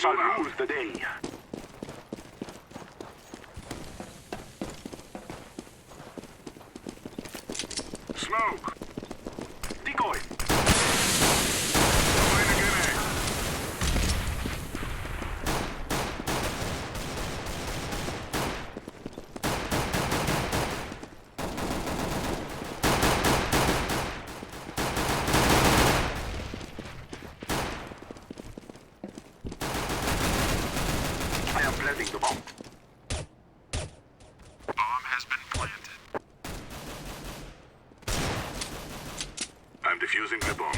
shall rule the day. Smoke. Decoy. Throwing a grenade. I am planting the bomb. Bomb has been planted. I'm defusing the bomb.